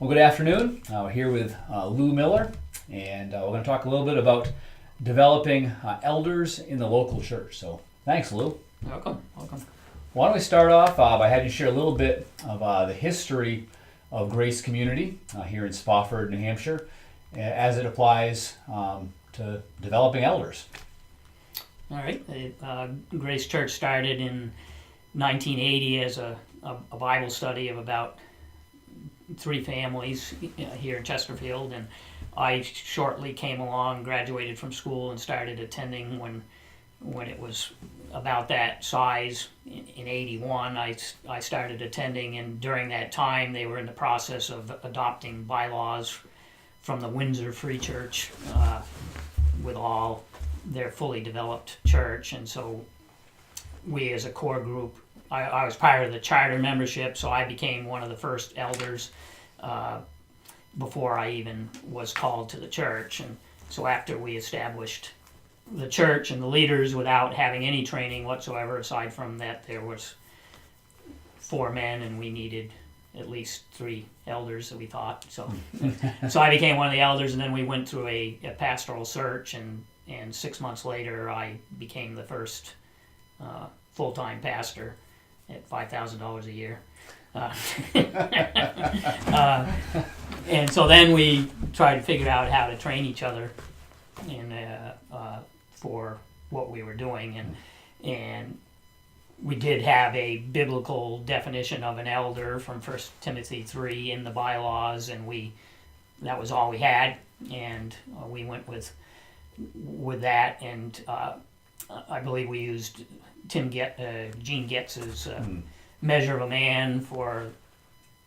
Well, good afternoon. We're here with Lew Miller, and we're going to talk a little bit about developing elders in the local church. So, thanks, Lew. Welcome. Why don't we start off by having you share a little bit of the history of Grace Community here in Spofford, New Hampshire, as it applies to developing elders. All right. Grace Church started in 1980 as a Bible study of about 3 families here in Chesterfield, and I shortly came along, graduated from school, and started attending when it was about that size. In 81, I started attending, and during that time they were in the process of adopting bylaws from the Windsor Free Church with all their fully developed church, and so we as a core group, I was part of the charter membership, so I became one of the first elders before I even was called to the church. And so after we established the church and the leaders without having any training whatsoever, aside from that there was 4 men and we needed at least 3 elders that we thought. So I became one of the elders, and then we went through a pastoral search, and 6 months later I became the first full-time pastor at $5,000 a year. And so then we tried to figure out how to train each other for what we were doing, and we did have a biblical definition of an elder from 1 Timothy 3 in the bylaws, and that was all we had, and we went with that, and I believe we used Gene Getz's measure of a man for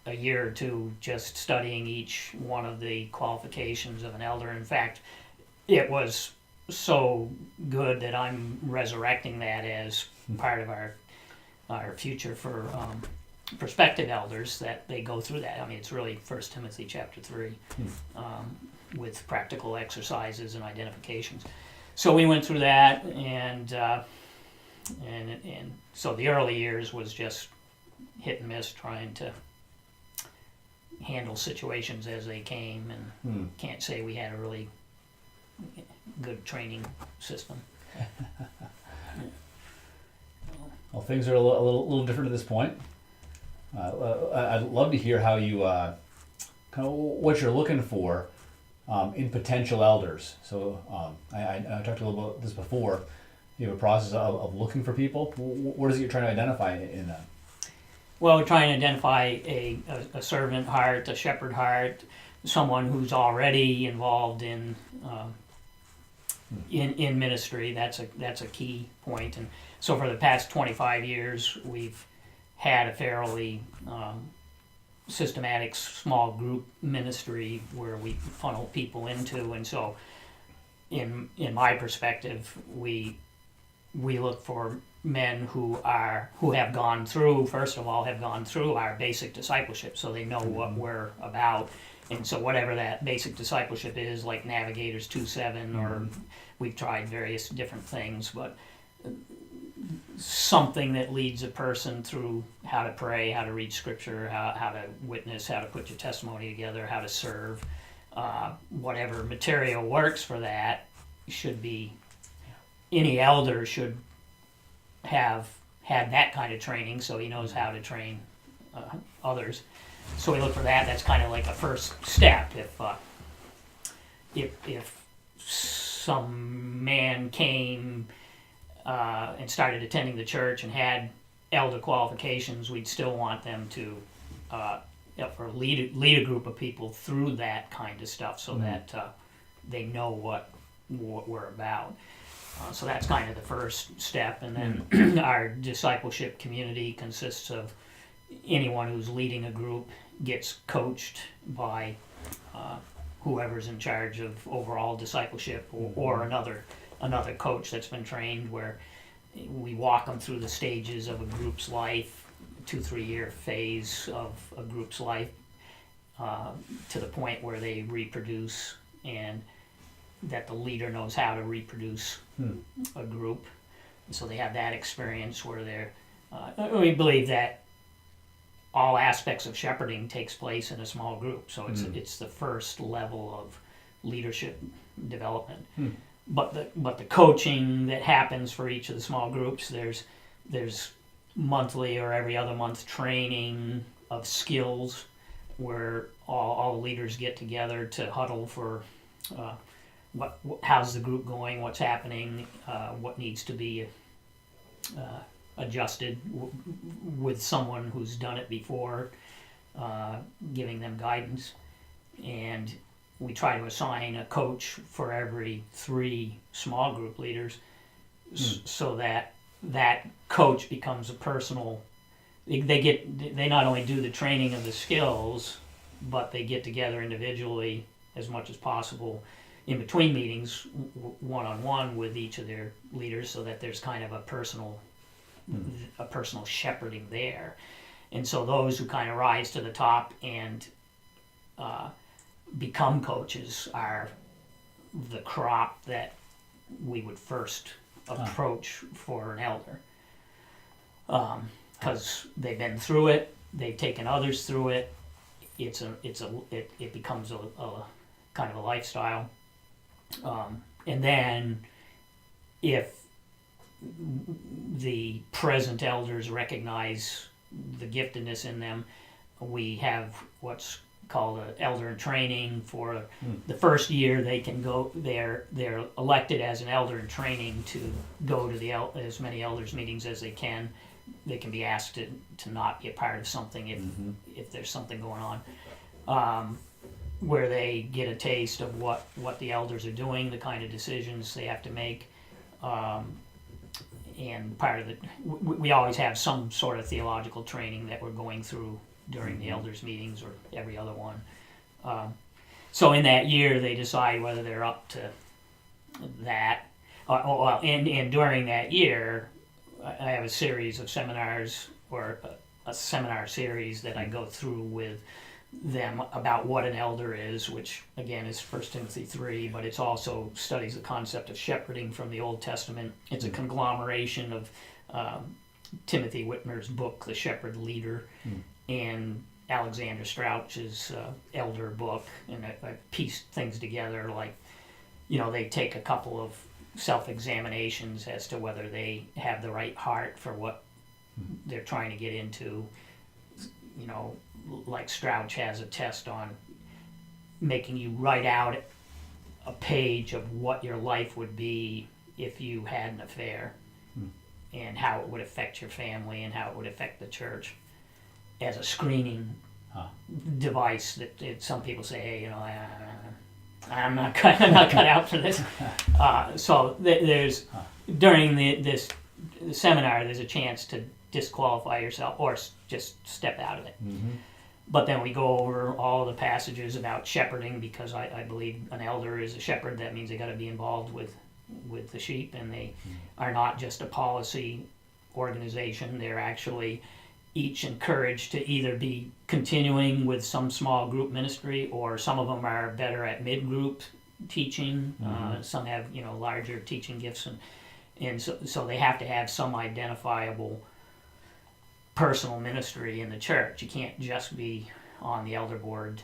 a year or two, just studying each one of the qualifications of an elder. In fact, it was so good that I'm resurrecting that as part of our future for prospective elders, that they go through that. I mean, it's really 1 Timothy chapter 3 with practical exercises and identifications. So we went through that, and so the early years was just hit and miss, trying to handle situations as they came, and can't say we had a really good training system. Well, things are a little different at this point. I'd love to hear how you kind of what you're looking for in potential elders. So I talked a little about this before. You have a process of looking for people. What is it you're trying to identify in that? Well, we're trying to identify a servant heart, a shepherd heart, someone who's already involved in ministry. That's a key point. And so for the past 25 years, we've had a fairly systematic small group ministry where we funnel people into. And so in my perspective, we look for men who have gone through, first of all, our basic discipleship, so they know what we're about. And so whatever that basic discipleship is, like Navigators 2:7, or we've tried various different things, but something that leads a person through how to pray, how to read scripture, how to witness, how to put your testimony together, how to serve. Whatever material works for that should be, any elder should have had that kind of training, so he knows how to train others. So we look for that. That's kind of like a first step. If some man came and started attending the church and had elder qualifications, we'd still want them to lead a group of people through that kind of stuff, so that they know what we're about. So that's kind of the first step, and then our discipleship community consists of anyone who's leading a group gets coached by whoever's in charge of overall discipleship, or another coach that's been trained, where we walk them through the stages of a group's life, 2-3 year phase of a group's life, to the point where they reproduce, and that the leader knows how to reproduce a group. So they have that experience where they're, we believe that all aspects of shepherding takes place in a small group. So it's the first level of leadership development. But the coaching that happens for each of the small groups, there's monthly or every other month training of skills where all the leaders get together to huddle for how's the group going, what's happening, what needs to be adjusted with someone who's done it before, giving them guidance. And we try to assign a coach for every 3 small group leaders so that coach becomes a personal. They not only do the training of the skills, but they get together individually as much as possible in between meetings, one-on-one with each of their leaders, so that there's kind of a personal shepherding there. And so those who kind of rise to the top and become coaches are the crop that we would first approach for an elder, because they've been through it, they've taken others through it. It becomes a kind of a lifestyle, and then if the present elders recognize the giftedness in them, we have what's called an elder in training. For the first year, they can go. They're elected as an elder in training to go to as many elders meetings as they can. They can be asked to not be a part of something if there's something going on, where they get a taste of what the elders are doing, the kind of decisions they have to make. And part of it, we always have some sort of theological training that we're going through during the elders meetings or every other one. So in that year, they decide whether they're up to that. And during that year, I have a series of seminars or a seminar series that I go through with them about what an elder is, which again is 1 Timothy 3, but it's also studies the concept of shepherding from the Old Testament. It's a conglomeration of Timothy Whitmer's book, The Shepherd Leader, and Alexander Strauch's elder book, and I pieced things together like, they take a couple of self-examinations as to whether they have the right heart for what they're trying to get into. Like Strauch has a test on making you write out a page of what your life would be if you had an affair, and how it would affect your family and how it would affect the church, as a screening device that some people say, hey, I'm not cut out for this. So there's during this seminar, there's a chance to disqualify yourself or just step out of it. But then we go over all the passages about shepherding, because I believe an elder is a shepherd. That means they got to be involved with the sheep, and they are not just a policy organization. They're actually each encouraged to either be continuing with some small group ministry, or some of them are better at mid-group teaching. Some have larger teaching gifts, and so they have to have some identifiable personal ministry in the church. You can't just be on the elder board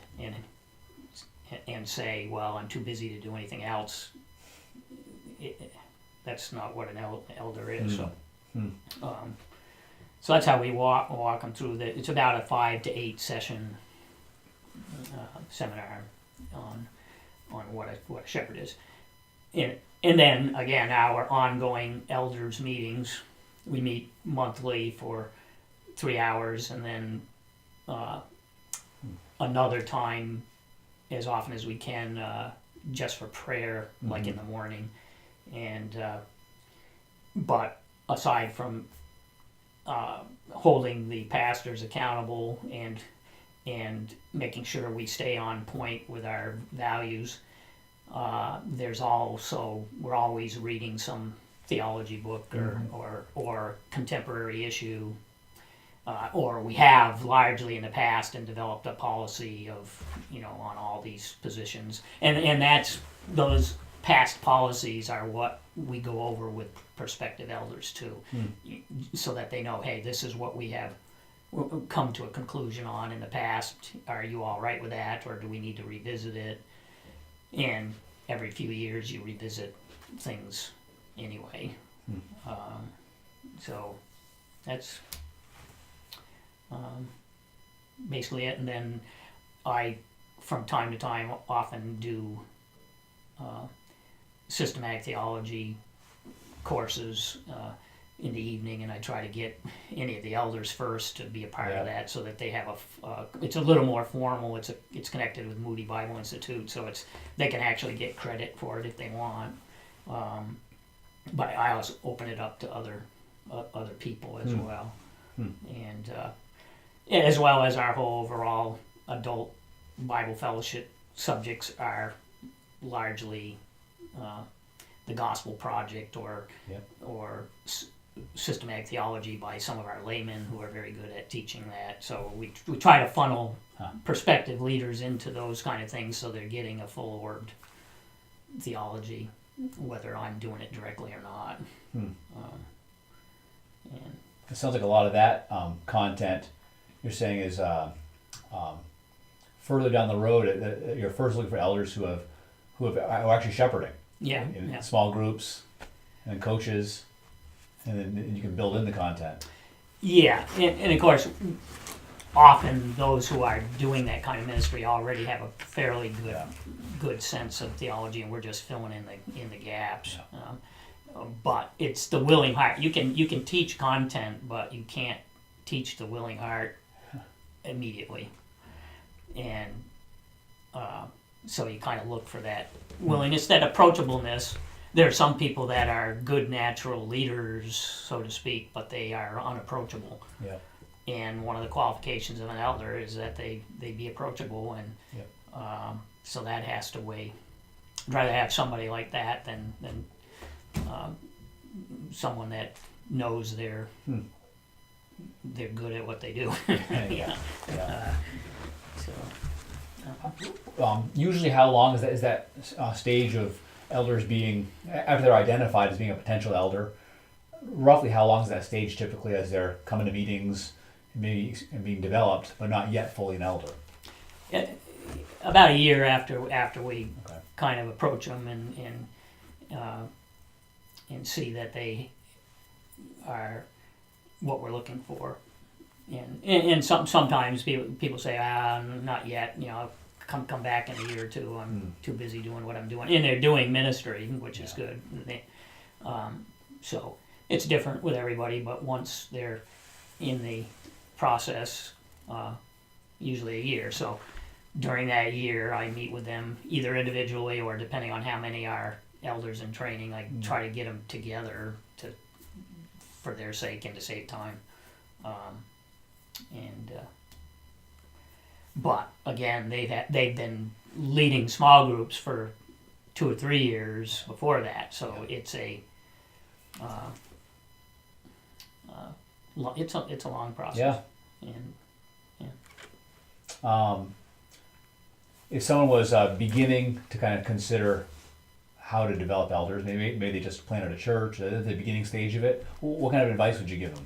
and say, well, I'm too busy to do anything else. That's not what an elder is. So that's how we walk them through that. It's about a 5 to 8 session seminar on what a shepherd is. And then again, our ongoing elders meetings, we meet monthly for 3 hours, and then another time as often as we can just for prayer, like in the morning. And but aside from holding the pastors accountable and making sure we stay on point with our values, there's also, we're always reading some theology book or contemporary issue. Or we have largely in the past and developed a policy of, on all these positions. And that's, those past policies are what we go over with prospective elders too, so that they know, hey, this is what we have come to a conclusion on in the past. Are you all right with that, or do we need to revisit it? And every few years you revisit things anyway. So that's basically it. And then I, from time to time, often do systematic theology courses in the evening, and I try to get any of the elders first to be a part of that, so that they have it's a little more formal. It's connected with Moody Bible Institute, so they can actually get credit for it if they want. But I also open it up to other people as well, and as well as our whole overall adult Bible fellowship subjects are largely the Gospel Project or systematic theology by some of our laymen who are very good at teaching that. So we try to funnel prospective leaders into those kind of things, so they're getting a full orbed theology, whether I'm doing it directly or not. And it sounds like a lot of that content you're saying is further down the road. You're first looking for elders who are actually shepherding. In small groups and coaches, and then you can build in the content. And of course, often those who are doing that kind of ministry already have a fairly good sense of theology, and we're just filling in the gaps. But it's the willing heart. You can teach content, but you can't teach the willing heart immediately. And so you kind of look for that willingness, that approachableness. There are some people that are good natural leaders, so to speak, but they are unapproachable. And one of the qualifications of an elder is that they be approachable, and so that has to weigh. I'd rather have somebody like that than someone that knows they're good at what they do. Usually, how long is that stage of elders being, after they're identified as being a potential elder? Roughly, how long is that stage typically as they're coming to meetings and being developed, but not yet fully an elder? About a year after we kind of approach them and see that they are what we're looking for. And sometimes people say, not yet, come back in a year or two, I'm too busy doing what I'm doing. And they're doing ministry, which is good. So it's different with everybody, but once they're in the process, usually a year. So during that year, I meet with them either individually or depending on how many are elders in training, I try to get them together for their sake and to save time. But again, they've been leading small groups for 2 or 3 years before that, so it's a long process. If someone was beginning to kind of consider how to develop elders, maybe they just planted a church at the beginning stage of it, what kind of advice would you give them?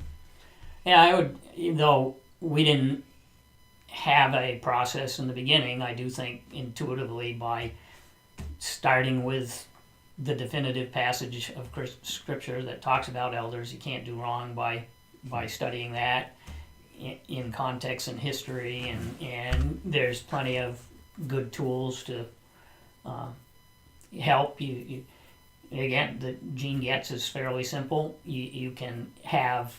I would, even though we didn't have a process in the beginning, I do think intuitively by starting with the definitive passage of Scripture that talks about elders, you can't do wrong by studying that in context and history, and there's plenty of good tools to help you. Again, the Gene Getz is fairly simple. You can have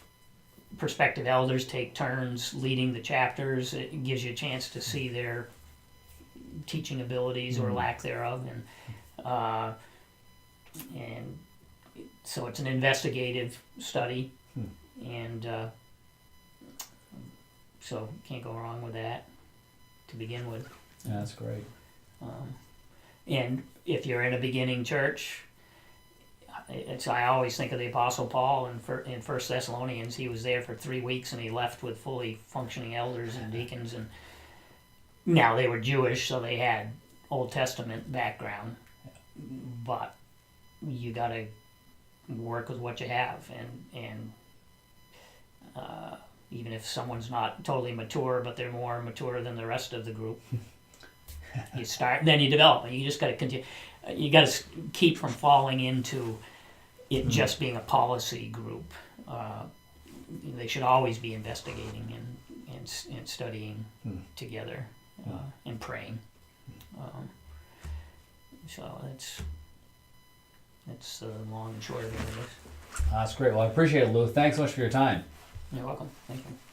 prospective elders take turns leading the chapters. It gives you a chance to see their teaching abilities or lack thereof, and so it's an investigative study, and so can't go wrong with that to begin with. Yeah, that's great. And if you're in a beginning church, I always think of the Apostle Paul in 1 Thessalonians. He was there for 3 weeks and he left with fully functioning elders and deacons. And now they were Jewish, so they had Old Testament background. But you got to work with what you have, and even if someone's not totally mature, but they're more mature than the rest of the group. You start, then you develop. You just got to continue. You got to keep from falling into it just being a policy group. They should always be investigating and studying together and praying. So that's the long and short of it, I guess. That's great. Well, I appreciate it, Lou. Thanks so much for your time. You're welcome. Thank you.